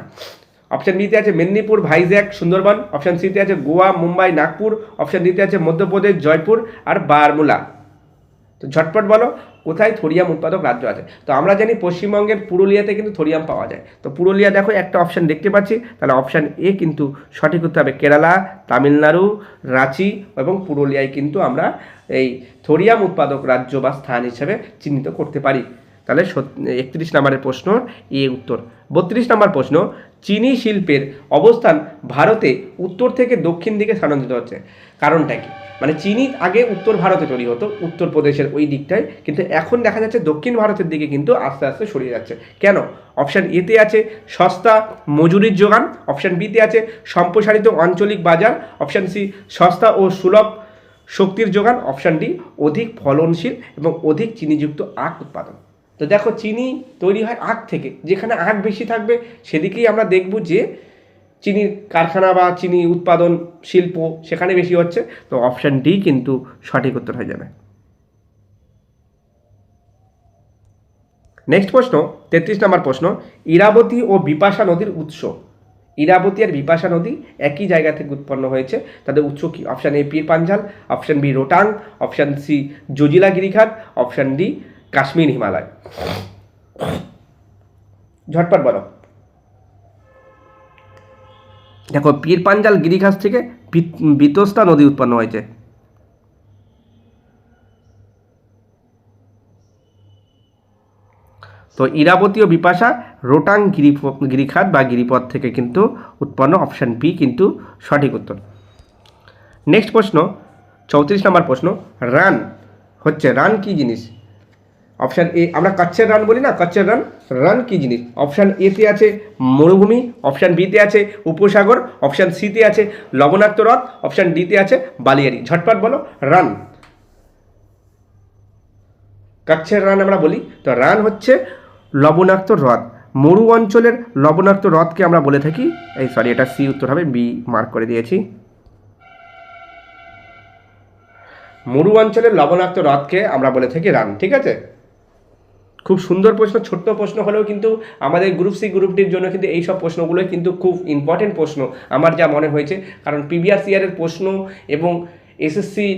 অপশান বিতে আছে মেদিনীপুর, ভাইজ্যাক, সুন্দরবন। অপশান সিতে আছে গোয়া, মুম্বাই, নাগপুর। অপশান ডিতে আছে মধ্যপ্রদেশ, জয়পুর আর বারমুলা। তো ঝটপট বলো, কোথায় থোরিয়াম উৎপাদক রাজ্য আছে? তো আমরা জানি পশ্চিমবঙ্গের পুরুলিয়াতে কিন্তু থোরিয়াম পাওয়া যায়। তো পুরুলিয়া দেখো একটা অপশান দেখতে পাচ্ছি, তাহলে অপশান এ কিন্তু সঠিক উত্তর হবে। কেরালা, তামিলনাড়ু, রাঁচি এবং পুরুলিয়ায় কিন্তু আমরা এই থোরিয়াম উৎপাদক রাজ্য বা স্থান হিসেবে চিহ্নিত করতে পারি। তাহলে 31 নম্বরের প্রশ্ন এ উত্তর। 32 নম্বর প্রশ্ন, চিনি শিল্পের অবস্থান ভারতে উত্তর থেকে দক্ষিণ দিকে স্থানান্তরিত হচ্ছে, কারণটা কি? মানে চিনি আগে উত্তর ভারতে তৈরি হতো, উত্তরপ্রদেশের ওই দিকটায়, কিন্তু এখন দেখা যাচ্ছে দক্ষিণ ভারতের দিকে কিন্তু আস্তে আস্তে সরিয়ে যাচ্ছে। কেন? অপশান এতে আছে সস্তা মজুরির যোগান। অপশান বিতে আছে সম্প্রসারিত আঞ্চলিক বাজার। অপশান সি সস্তা ও সুলভ শক্তির যোগান। অপশান ডি অধিক ফলনশীল এবং অধিক চিনিযুক্ত আখ উৎপাদন। তো দেখো, চিনি তৈরি হয় আখ থেকে, যেখানে আখ বেশি থাকবে সেদিকেই আমরা দেখব যে চিনির কারখানা বা চিনি উৎপাদন শিল্প সেখানে বেশি হচ্ছে। তো অপশান ডি কিন্তু সঠিক উত্তর হয়ে যাবে। নেক্সট প্রশ্ন 33 নম্বর প্রশ্ন, ইরাবতী ও বিপাশা নদীর উৎস। ইরাবতী আর বিপাশা নদী একই জায়গা থেকে উৎপন্ন হয়েছে, তাদের উৎস কি? Option A Pir Panjal, option B Rohtang, option C Zojila গিরিখাত, অপশান ডি কাশ্মীর হিমালয়। ঝটপট বলো। দেখো, পীর পাঞ্জাল গিরিখাত থেকে বিতস্তা নদী উৎপন্ন হয়েছে। তো ইরাবতী ও বিপাশা রোটাং গিরিখাত বা গিরিপথ থেকে কিন্তু উৎপন্ন। অপশান বি কিন্তু সঠিক উত্তর। নেক্সট প্রশ্ন 34 নম্বর প্রশ্ন, রান কি জিনিস? অপশান এ, আমরা কচ্ছের রান বলি না, কচ্ছের রান কি জিনিস? অপশান এতে আছে মরুভূমি, অপশান বিতে আছে উপসাগর, অপশান সিতে আছে লবণাক্ত হ্রদ, অপশান ডিতে আছে বালিয়াড়ি। ঝটপট বলো, রান। কচ্ছের রান আমরা বলি, তো রান হচ্ছে লবণাক্ত হ্রদ। মরু অঞ্চলের লবণাক্ত হ্রদকে আমরা বলে থাকি, এটা সি উত্তর হবে, বি মার্ক করে দিয়েছি। মরু অঞ্চলের লবণাক্ত হ্রদকে আমরা বলে থাকি রান। ঠিক আছে, খুব সুন্দর প্রশ্ন, ছোট্ট প্রশ্ন হলেও কিন্তু আমাদের গ্রুপ সি গ্রুপ ডির জন্য কিন্তু এই সব প্রশ্নগুলোই কিন্তু খুব ইম্পর্টেন্ট প্রশ্ন আমার যা মনে হয়েছে। কারণ প্রিভিয়াস ইয়ারের প্রশ্ন এবং এসএসসি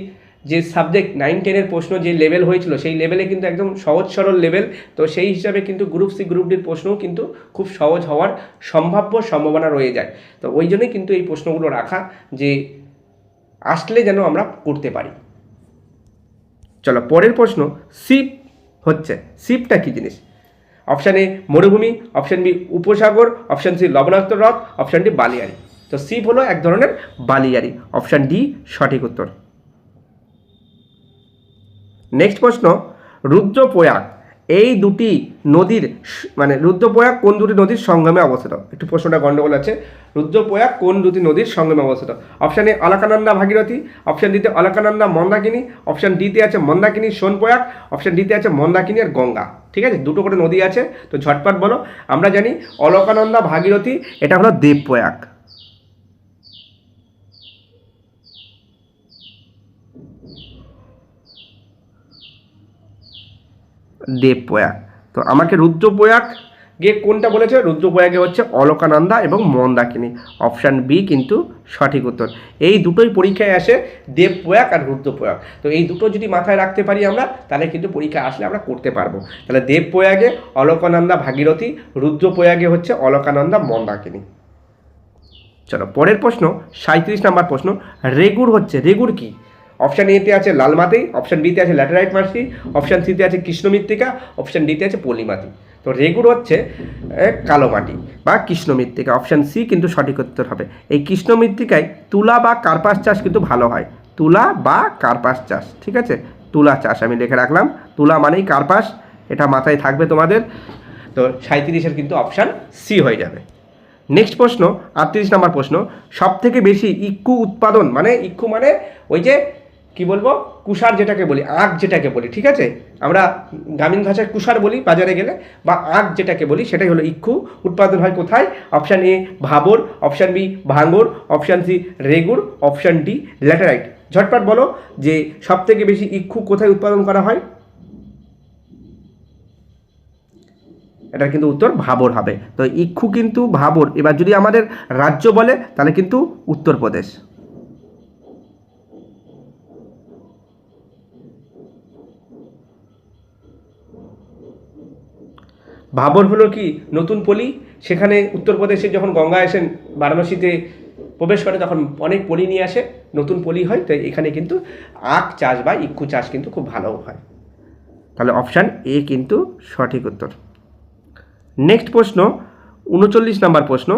যে সাবজেক্ট 9-10-এর প্রশ্ন যে লেভেল হয়েছিল, সেই লেভেলে কিন্তু একদম সহজ সরল লেভেল। তো সেই হিসাবে কিন্তু গ্রুপ সি গ্রুপ ডির প্রশ্নও কিন্তু খুব সহজ হওয়ার সম্ভাবনা রয়ে যায়। তো ওই জন্যই কিন্তু এই প্রশ্নগুলো রাখা, যে আসলে যেন আমরা করতে পারি। চলো পরের প্রশ্ন, শিপটা কি জিনিস? অপশান এ মরুভূমি, অপশান বি উপসাগর, অপশান সি লবণাক্ত হ্রদ, অপশান ডি বালিয়াড়ি। তো শিপ হলো এক ধরনের বালিয়াড়ি। অপশান ডি সঠিক উত্তর। নেক্সট প্রশ্ন, রুদ্রপ্রয়াগ এই দুটি নদীর মানে রুদ্রপ্রয়াগ কোন দুটি নদীর সঙ্গমে অবস্থিত? একটু প্রশ্নটা গন্ডগোল আছে। রুদ্রপ্রয়াগ কোন দুটি নদীর সঙ্গমে অবস্থিত? Option A Alaknanda Bhagirathi, option ডিতে অলকানন্দা মন্দাকিনী, অপশান ডিতে আছে মন্দাকিনী সোনপ্রয়াগ, অপশান ডিতে আছে মন্দাকিনী আর গঙ্গা। ঠিক আছে, দুটো করে নদী আছে, তো ঝটপট বলো। আমরা জানি অলকানন্দা ভাগীরথী এটা হলো দেবপ্রয়াগ। দেবপ্রয়াগ। তো আমাকে রুদ্রপ্রয়াগ গিয়ে কোনটা বলেছে? রুদ্রপ্রয়াগে হচ্ছে অলকানন্দা এবং মন্দাকিনী। অপশান বি কিন্তু সঠিক উত্তর। এই দুটোই পরীক্ষায় আসে, দেবপ্রয়াগ আর রুদ্রপ্রয়াগ। তো এই দুটো যদি মাথায় রাখতে পারি আমরা, তাহলে কিন্তু পরীক্ষা আসলে আমরা করতে পারবো। তাহলে দেবপ্রয়াগে অলকানন্দা ভাগীরথী, রুদ্রপ্রয়াগে হচ্ছে অলকানন্দা মন্দাকিনী। চলো পরের প্রশ্ন, 37 নম্বর প্রশ্ন। রেগুর কি? অপশান এতে আছে লাল মাটি, অপশান বিতে আছে ল্যাটেরাইট মাটি, অপশান সিতে আছে কৃষ্ণ মৃত্তিকা, অপশান ডিতে আছে পলি মাটি। তো রেগুর হচ্ছে কালো মাটি বা কৃষ্ণ মৃত্তিকা। অপশান সি কিন্তু সঠিক উত্তর হবে। এই কৃষ্ণ মৃত্তিকায় তুলা বা কার্পাস চাষ কিন্তু ভালো হয়। তুলা বা কার্পাস চাষ, ঠিক আছে, তুলা চাষ আমি লিখে রাখলাম। তুলা মানেই কার্পাস, এটা মাথায় থাকবে তোমাদের। তো 37-এর কিন্তু অপশান সি হয়ে যাবে। নেক্সট প্রশ্ন, 38 নম্বর প্রশ্ন। সব থেকে বেশি ইক্ষু উৎপাদন, মানে ইক্ষু মানে ওই যে কি বলবো, কুষার যেটাকে বলি, আখ যেটাকে বলি, ঠিক আছে, আমরা গ্রামীণ ভাষায় কুষার বলি বাজারে গেলে, বা আখ যেটাকে বলি সেটাই হলো ইক্ষু। উৎপাদন হয় কোথায়? Option A Bhabar, option B Bhangar, option C Regur, option D laterite. ঝটপট বলো যে সব থেকে বেশি ইক্ষু কোথায় উৎপাদন করা হয়? এটার কিন্তু উত্তর ভাবর হবে। তো ইক্ষু কিন্তু ভাবর। এবার যদি আমাদের রাজ্য বলে তাহলে কিন্তু উত্তরপ্রদেশ। ভাবর হলো কি নতুন পলি, সেখানে উত্তরপ্রদেশে যখন গঙ্গা এসে বারাণসীতে প্রবেশ করে তখন অনেক পলি নিয়ে আসে, নতুন পলি হয়। তো এখানে কিন্তু আখ চাষ বা ইক্ষু চাষ কিন্তু খুব ভালো হয়। তাহলে অপশান এ কিন্তু সঠিক উত্তর। নেক্সট প্রশ্ন, 39 নম্বর প্রশ্ন।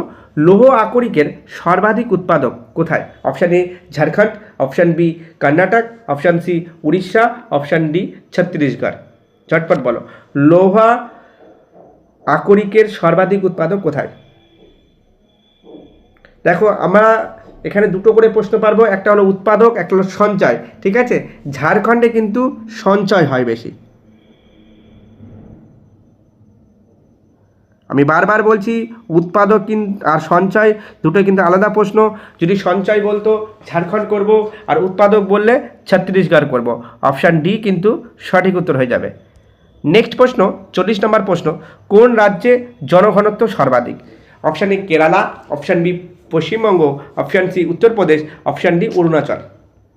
লৌহ আকরিকের সর্বাধিক উৎপাদক কোথায়? Option A Jharkhand, option B Karnataka, option C Orissa, option D Chhattisgarh. ঝটপট বলো, লৌহ আকরিকের সর্বাধিক উৎপাদক কোথায়? দেখো আমরা এখানে দুটো করে প্রশ্ন পারবো, একটা হলো উৎপাদক, একটা হলো সঞ্চয়, ঠিক আছে। ঝাড়খণ্ডে কিন্তু সঞ্চয় হয় বেশি। আমি বারবার বলছি উৎপাদক আর সঞ্চয় দুটোই কিন্তু আলাদা প্রশ্ন। যদি সঞ্চয় বলতো ঝাড়খণ্ড করব, আর উৎপাদক বললে ছত্তিশগড় করব। অপশান ডি কিন্তু সঠিক উত্তর হয়ে যাবে। নেক্সট প্রশ্ন, 40 নম্বর প্রশ্ন। কোন রাজ্যে জনঘনত্ব সর্বাধিক? Option A Kerala, option B Paschimbanga, option C Uttar Pradesh, option D Arunachal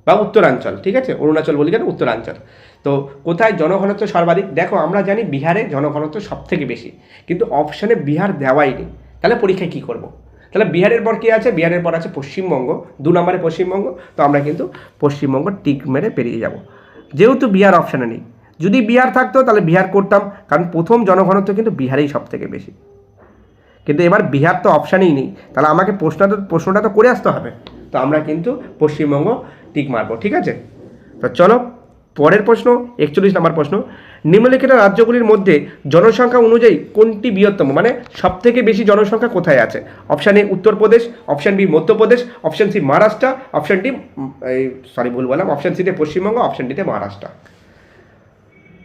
বা উত্তরাঞ্চল, ঠিক আছে, অরুণাচল বলি কেন, উত্তরাঞ্চল। তো কোথায় জনঘনত্ব সর্বাধিক? দেখো আমরা জানি বিহারে জনঘনত্ব সব থেকে বেশি, কিন্তু অপশানে বিহার দেওয়াই নেই। তাহলে পরীক্ষায় কী করব? তাহলে বিহারের পর কী আছে? বিহারের পর আছে পশ্চিমবঙ্গ, 2 নম্বরে পশ্চিমবঙ্গ। তো আমরা কিন্তু পশ্চিমবঙ্গ টিক মেরে পেরিয়ে যাব, যেহেতু বিহার অপশানে নেই। যদি বিহার থাকতো তাহলে বিহার করতাম, কারণ প্রথম জনঘনত্ব কিন্তু বিহারেই সব থেকে বেশি। কিন্তু এবার বিহার তো অপশানেই নেই, তাহলে আমাকে প্রশ্নটা তো করে আসতে হবে। তো আমরা কিন্তু পশ্চিমবঙ্গ টিক মারবো, ঠিক আছে। তো চলো পরের প্রশ্ন, 41 নম্বর প্রশ্ন। নিম্নলিখিত রাজ্যগুলির মধ্যে জনসংখ্যা অনুযায়ী কোনটি বৃহত্তম, মানে সব থেকে বেশি জনসংখ্যা কোথায় আছে? Option A Uttar Pradesh, option B Madhya Pradesh, option C Maharashtra, option D ভুল বললাম, অপশান সিতে পশ্চিমবঙ্গ, অপশান ডিতে মহারাষ্ট্র।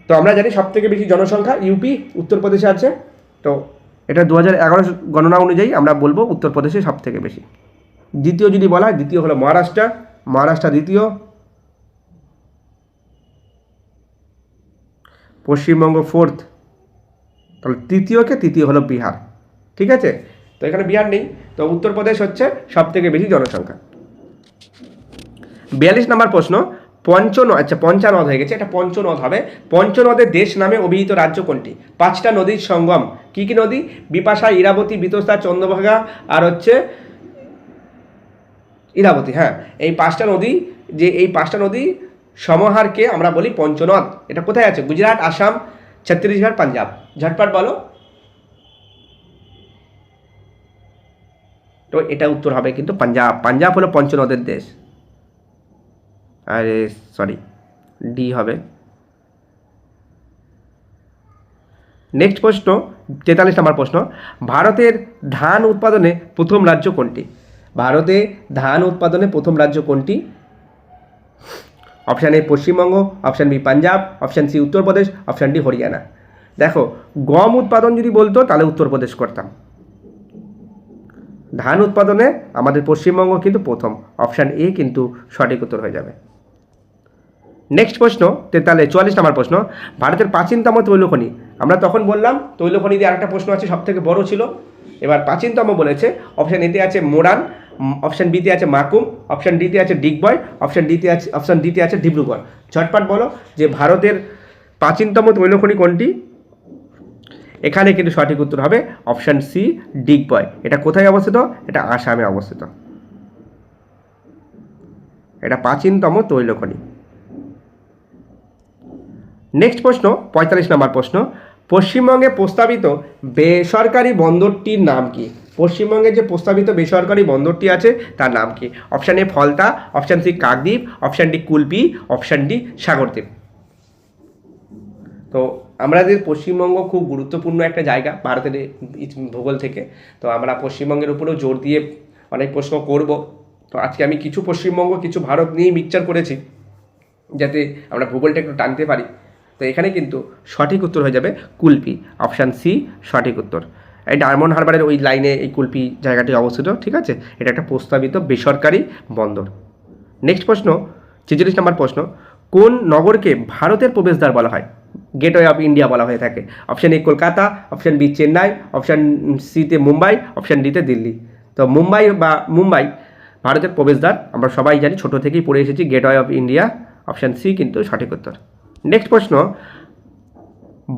তো আমরা জানি সব থেকে বেশি জনসংখ্যা ইউপি, উত্তরপ্রদেশে আছে। তো এটা 2011 গণনা অনুযায়ী আমরা বলবো উত্তরপ্রদেশে সব থেকে বেশি। দ্বিতীয় যদি বলা হয়, দ্বিতীয় হলো মহারাষ্ট্র দ্বিতীয়, পশ্চিমবঙ্গ 4th, তাহলে তৃতীয় হলো বিহার, ঠিক আছে। তো এখানে বিহার নেই, তো উত্তরপ্রদেশ হচ্ছে সব থেকে বেশি জনসংখ্যা। 42 নম্বর প্রশ্ন। পঞ্চানদ হয়ে গেছে, এটা পঞ্চনদ হবে। পঞ্চনদের দেশ নামে অভিহিত রাজ্য কোনটি? 5টা নদীর সঙ্গম। কি কি নদী? বিপাশা, ইরাবতী, বিতস্তা, চন্দ্রভাগা আর হচ্ছে ইরাবতী। হ্যাঁ, এই 5টা নদী, যে এই 5টা নদী সমাহারকে আমরা বলি পঞ্চনদ। এটা কোথায় আছে? গুজরাট, আসাম, ছত্তিশগড়, পাঞ্জাব। ঝটপট বলো। তো এটা উত্তর হবে কিন্তু পাঞ্জাব হলো পঞ্চনদের দেশ। আরে সরি, ডি হবে। নেক্সট প্রশ্ন 43 নম্বর প্রশ্ন, ভারতের ধান উৎপাদনে প্রথম রাজ্য কোনটি? ভারতে ধান উৎপাদনে প্রথম রাজ্য কোনটি? Option A Paschimbanga, option B Punjab, option C Uttar Pradesh, option D Haryana. দেখো, গম উৎপাদন যদি বলতো তাহলে উত্তরপ্রদেশ করতাম। ধান উৎপাদনে আমাদের পশ্চিমবঙ্গ কিন্তু প্রথম, অপশান এ কিন্তু সঠিক উত্তর হয়ে যাবে। নেক্সট প্রশ্ন 44 নম্বর প্রশ্ন, ভারতের প্রাচীনতম তৈলখনি। আমরা তখন বললাম তৈলখনি দিয়ে আরেকটা প্রশ্ন আছে, সব থেকে বড় ছিল। এবার প্রাচীনতম বলেছে, অপশান এতে আছে মোরান, অপশান বিতে আছে মাকুম, অপশান ডিতে আছে ডিগবয়, অপশান ডিতে আছে ডিব্রুগড়। ঝটপট বলো যে ভারতের প্রাচীনতম তৈলখনি কোনটি? এখানে কিন্তু সঠিক উত্তর হবে অপশান সি ডিগবয়। এটা কোথায় অবস্থিত? এটা আসামে অবস্থিত। এটা প্রাচীনতম তৈলখনি। নেক্সট প্রশ্ন 45 নম্বর প্রশ্ন, পশ্চিমবঙ্গে প্রস্তাবিত বেসরকারি বন্দরটির নাম কি? পশ্চিমবঙ্গে যে প্রস্তাবিত বেসরকারি বন্দরটি আছে তার নাম কি? Option A Falta, option C Kakdwip, option D Kulpi, option D Sagardwip. তো আমাদের পশ্চিমবঙ্গ খুব গুরুত্বপূর্ণ একটা জায়গা ভারতের ভূগোল থেকে। তো আমরা পশ্চিমবঙ্গের উপরেও জোর দিয়ে অনেক প্রশ্ন করব। তো আজকে আমি কিছু পশ্চিমবঙ্গ কিছু ভারত নিয়েই মিক্সচার করেছি, যাতে আমরা ভূগোলটা একটু টানতে পারি। তো এখানে কিন্তু সঠিক উত্তর হয়ে যাবে কুলপি, অপশান সি সঠিক উত্তর। এই ডায়মন্ড হারবারের ওই লাইনে এই কুলপি জায়গাটি অবস্থিত, ঠিক আছে? এটা একটা প্রস্তাবিত বেসরকারি বন্দর। নেক্সট প্রশ্ন 46 নম্বর প্রশ্ন, কোন নগরকে ভারতের প্রবেশদ্বার বলা হয়? গেটওয়ে অফ ইন্ডিয়া বলা হয়ে থাকে। Option A Kolkata, option B Chennai, option সিতে মুম্বাই, অপশান ডিতে দিল্লি। তো মুম্বাই ভারতের প্রবেশদ্বার, আমরা সবাই জানি, ছোটো থেকেই পড়ে এসেছি gateway of India. Option C কিন্তু সঠিক উত্তর। নেক্সট প্রশ্ন,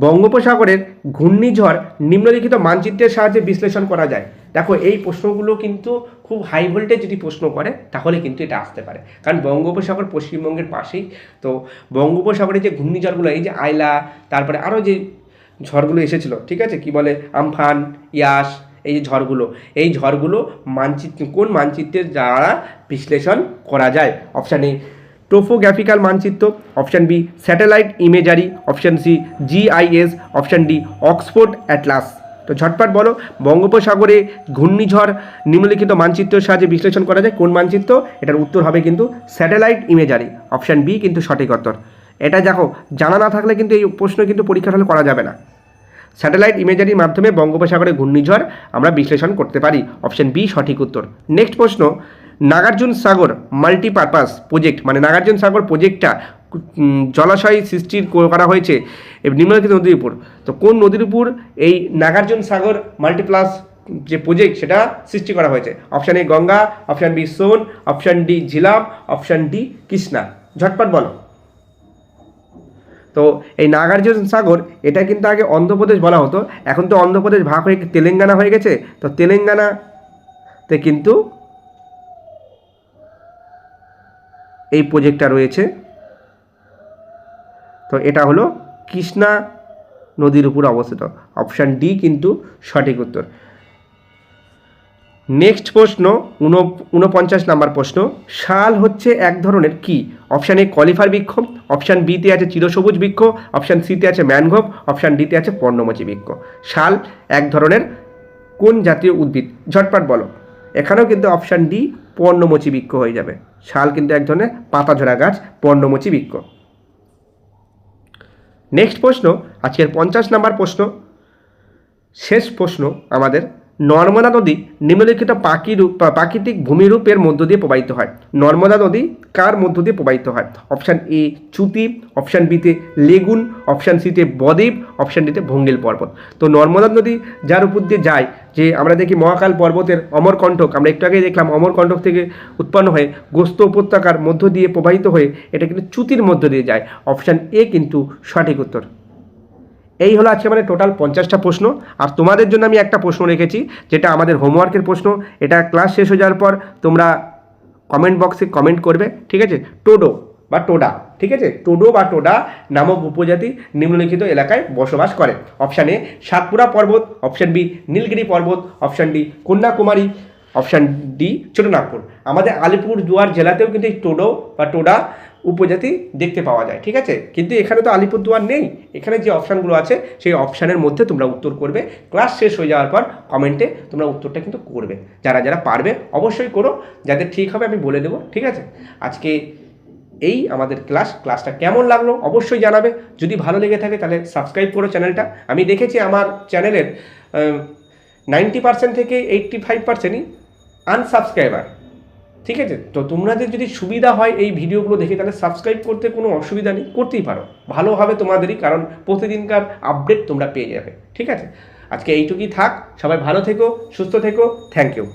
বঙ্গোপসাগরের ঘূর্ণিঝড় নিম্নলিখিত মানচিত্রের সাহায্যে বিশ্লেষণ করা যায়। দেখো, এই প্রশ্নগুলো কিন্তু খুব হাই ভোল্টেজ যদি প্রশ্ন করে তাহলে কিন্তু এটা আসতে পারে, কারণ বঙ্গোপসাগর পশ্চিমবঙ্গের পাশেই। তো বঙ্গোপসাগরে যে ঘূর্ণিঝড়গুলো, এই যে আইলা, তারপরে আরও যে ঝড়গুলো এসেছিলো, ঠিক আছে, কি বলে আমফান, ইয়াস, এই যে ঝড়গুলো, এই ঝড়গুলো কোন মানচিত্রের দ্বারা বিশ্লেষণ করা যায়? অপশান এ টোপোগ্রাফিক্যাল মানচিত্র, option B satellite imagery, option C GIS, option D Oxford atlas. তো ঝটপট বলো, বঙ্গোপসাগরে ঘূর্ণিঝড় নিম্নলিখিত মানচিত্রের সাহায্যে বিশ্লেষণ করা যায় কোন মানচিত্র? এটার উত্তর হবে কিন্তু স্যাটেলাইট ইমেজারি, অপশান বি কিন্তু সঠিক উত্তর। এটা দেখো, জানা না থাকলে কিন্তু এই প্রশ্ন কিন্তু পরীক্ষার হলে করা যাবে না। স্যাটেলাইট ইমেজারির মাধ্যমে বঙ্গোপসাগরে ঘূর্ণিঝড় আমরা বিশ্লেষণ করতে পারি, অপশান বি সঠিক উত্তর। নেক্সট প্রশ্ন, নাগার্জুন সাগর মাল্টিপারপাস প্রজেক্ট, মানে নাগার্জুন সাগর প্রজেক্টটা জলাশয় সৃষ্টির করা হয়েছে নিম্নলিখিত নদীর উপর। তো কোন নদীর উপর এই নাগার্জুন সাগর মাল্টিপ্লাস যে প্রজেক্ট সেটা সৃষ্টি করা হয়েছে? Option A Ganga, option B Son, option D Jhelum, option D Krishna. ঝটপট বলো। তো এই নাগার্জুন সাগর, এটা কিন্তু আগে অন্ধ্রপ্রদেশ বলা হতো, এখন তো অন্ধ্রপ্রদেশ ভাগ হয়ে তেলেঙ্গানা হয়ে গেছে। তো তেলেঙ্গানাতে কিন্তু এই প্রজেক্টটা রয়েছে। তো এটা হলো কৃষ্ণা নদীর উপর অবস্থিত, অপশান ডি কিন্তু সঠিক উত্তর। নেক্সট প্রশ্ন 49 নম্বর প্রশ্ন, শাল হচ্ছে এক ধরনের কি? অপশান এ কলিফার বৃক্ষ, অপশান বিতে আছে চিরসবুজ বৃক্ষ, অপশান সিতে আছে ম্যানগ্রোভ, অপশান ডিতে আছে পর্ণমোচী বৃক্ষ। শাল এক ধরনের কোন জাতীয় উদ্ভিদ? ঝটপট বলো। এখানেও কিন্তু অপশান ডি পর্ণমোচী বৃক্ষ হয়ে যাবে। শাল কিন্তু এক ধরনের পাতাঝরা গাছ, পর্ণমোচী বৃক্ষ। নেক্সট প্রশ্ন, আজকের 50 নম্বর প্রশ্ন, শেষ প্রশ্ন আমাদের, নর্মদা নদী নিম্নলিখিত প্রাকৃতিক ভূমিরূপের মধ্য দিয়ে প্রবাহিত হয়। নর্মদা নদী কার মধ্য দিয়ে প্রবাহিত হয়? অপশান এ চ্যুতি, অপশান বিতে লেগুন, অপশান সিতে বদ্বীপ, অপশান ডিতে ভঙ্গিল পর্বত। তো নর্মদা নদী যার উপর দিয়ে যায়, যে আমরা দেখি মহাকাল পর্বতের অমরকণ্টক, আমরা একটু আগেই দেখলাম অমরকণ্টক থেকে উৎপন্ন হয়ে গোস্ত উপত্যকার মধ্য দিয়ে প্রবাহিত হয়ে এটা কিন্তু চ্যুতির মধ্য দিয়ে যায়, অপশান এ কিন্তু সঠিক উত্তর। এই হলো আজকে মানে টোটাল 50টা প্রশ্ন। আর তোমাদের জন্য আমি একটা প্রশ্ন রেখেছি, যেটা আমাদের হোমওয়ার্কের প্রশ্ন। এটা ক্লাস শেষ হয়ে যাওয়ার পর তোমরা কমেন্ট বক্সে কমেন্ট করবে, ঠিক আছে? টোডো বা টোডা, ঠিক আছে, টোডো বা টোডা নামক উপজাতি নিম্নলিখিত এলাকায় বসবাস করে। অপশান এ সাতপুরা পর্বত, অপশান বি নীলগিরি পর্বত, option D Kanyakumari option D Chotanagpur. আমাদের আলিপুরদুয়ার জেলাতেও কিন্তু এই টোডো বা টোডা উপজাতি দেখতে পাওয়া যায়, ঠিক আছে। কিন্তু এখানে তো আলিপুরদুয়ার নেই, এখানে যে অপশানগুলো আছে সেই অপশানের মধ্যে তোমরা উত্তর করবে। ক্লাস শেষ হয়ে যাওয়ার পর কমেন্টে তোমরা উত্তরটা কিন্তু করবে, যারা যারা পারবে অবশ্যই করো, যাদের ঠিক হবে আমি বলে দেবো, ঠিক আছে। আজকে এই আমাদের ক্লাসটা কেমন লাগলো অবশ্যই জানাবে। যদি ভালো লেগে থাকে তাহলে সাবস্ক্রাইব করো চ্যানেলটা। আমি দেখেছি আমার চ্যানেলের 90% থেকে 85%ই আনসাবস্ক্রাইবার, ঠিক আছে। তো তোমাদের যদি সুবিধা হয় এই ভিডিওগুলো দেখে তাহলে সাবস্ক্রাইব করতে কোনো অসুবিধা নেই, করতেই পারো, ভালো হবে তোমাদেরই, কারণ প্রতিদিনকার আপডেট তোমরা পেয়ে যাবে, ঠিক আছে। আজকে এইটুকুই থাক, সবাই ভালো থেকো, সুস্থ থেকো, থ্যাংক ইউ।